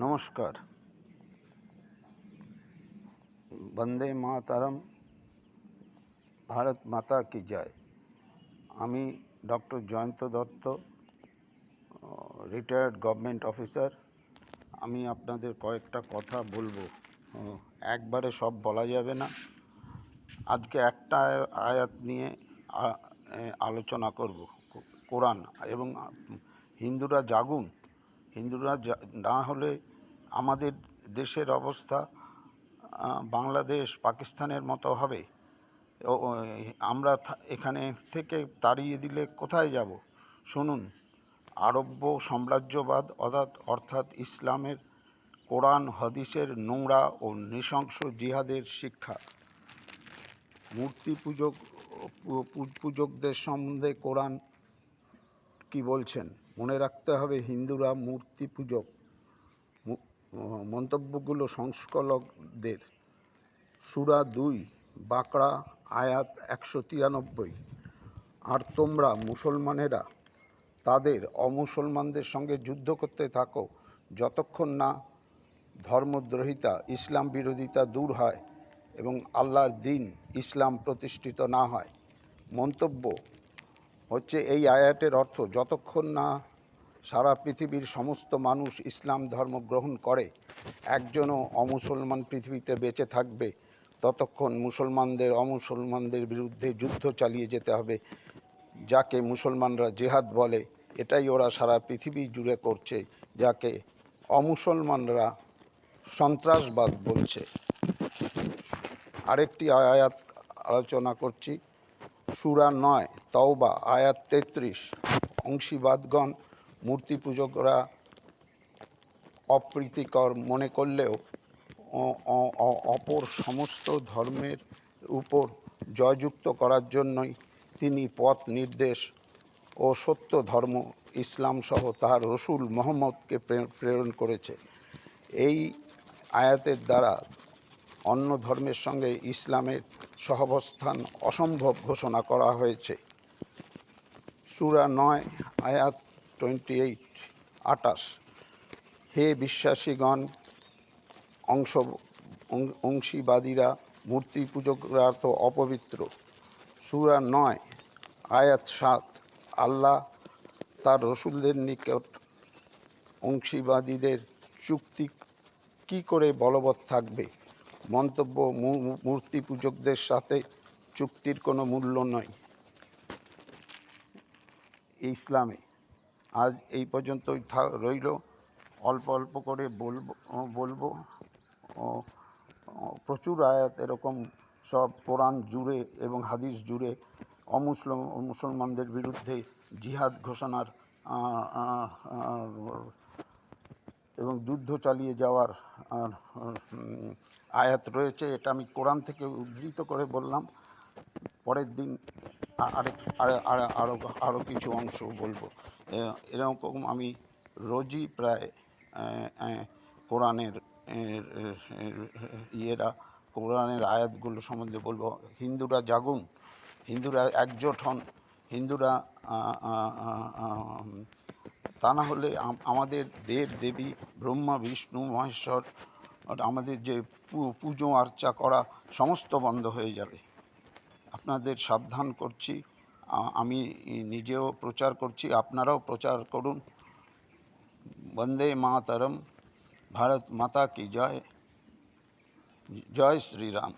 নমস্কার। বন্দে মাতরম, ভারত মাতা কি জয়। আমি doctor Jayanta Dutta, retired government officer. আমি আপনাদের কয়েকটা কথা বলবো। একবারে সব বলা যাবে না। আজকে একটা আয়াত নিয়ে আলোচনা করব, কোরআন। এবং হিন্দুরা জাগুন। হিন্দুরা না হলে আমাদের দেশের অবস্থা বাংলাদেশ পাকিস্তানের মতো হবে। আমরা এখানে থেকে তাড়িয়ে দিলে কোথায় যাব? শুনুন, আরব্য সাম্রাজ্যবাদ অর্থাৎ ইসলামের কোরআন হাদিসের নোংরা ও নৃশংস জিহাদের শিক্ষা। মূর্তি পূজকদের সম্বন্ধে কোরআন কি বলছেন মনে রাখতে হবে। হিন্দুরা মূর্তি পূজক। মন্তব্যগুলো সংস্কলকদের। সূরা 2 বাকরা আয়াত 193। আর তোমরা মুসলমানেরা তাদের অমুসলমানদের সঙ্গে যুদ্ধ করতে থাকো যতক্ষণ না ধর্মদ্রোহিতা, ইসলাম বিরোধিতা দূর হয় এবং আল্লাহর দ্বীন ইসলাম প্রতিষ্ঠিত না হয়। মন্তব্য হচ্ছে, এই আয়াতের অর্থ, যতক্ষণ না সারা পৃথিবীর সমস্ত মানুষ ইসলাম ধর্ম গ্রহণ করে, একজনও অমুসলমান পৃথিবীতে বেঁচে থাকবে ততক্ষণ অমুসলমানদের বিরুদ্ধে যুদ্ধ চালিয়ে যেতে হবে, যাকে মুসলমানরা জেহাদ বলে। এটাই ওরা সারা পৃথিবী জুড়ে করছে, যাকে অমুসলমানরা সন্ত্রাসবাদ বলছে। আরেকটি আয়াত আলোচনা করছি, সূরা 9 তওবা আয়াত 33। অংশীবাদগণ মূর্তি পূজকরা অপ্রীতিকর মনে করলেও অপর সমস্ত ধর্মের উপর জয়যুক্ত করার জন্যই তিনি পথ নির্দেশ ও সত্য ধর্ম ইসলাম সহ তার রসুল মুহাম্মদকে প্রেরণ করেছে। এই আয়াতের দ্বারা অন্য ধর্মের সঙ্গে ইসলামের সহাবস্থান অসম্ভব ঘোষণা করা হয়েছে। সূরা 9 আয়াত 28। হে বিশ্বাসীগণ, অংশীবাদীরা মূর্তি পূজকরা তো অপবিত্র। সূরা 9 আয়াত 7। আল্লাহ তার রসুলদের নিকট অংশীবাদীদের চুক্তি কি করে বলবৎ থাকবে? মন্তব্য, মূর্তি পূজকদের সাথে চুক্তির কোনো মূল্য নয় ইসলামে। আজ এই পর্যন্তই রইল। অল্প অল্প করে বলবো। প্রচুর আয়াত এরকম সব কোরআন জুড়ে এবং হাদিস জুড়ে মুসলমানদের বিরুদ্ধে জিহাদ ঘোষণার এবং যুদ্ধ চালিয়ে যাওয়ার আয়াত রয়েছে। এটা আমি কোরআন থেকে উদ্ধৃত করে বললাম। পরের দিন আরও কিছু অংশ বলবো। এরকম আমি রোজই প্রায় কোরআনের কোরআনের আয়াতগুলো সম্বন্ধে বলবো। হিন্দুরা জাগুন, হিন্দুরা একজোট হন, হিন্দুরা তা না হলে আমাদের দেব দেবী ব্রহ্মা বিষ্ণু মহেশ্বর, আমাদের যে পুজো আর্চা করা সমস্ত বন্ধ হয়ে যাবে। আপনাদের সাবধান করছি। আমি নিজেও প্রচার করছি, আপনারাও প্রচার করুন। বন্দে মাতরম, ভারত মাতা কি জয়। জয় শ্রীরাম।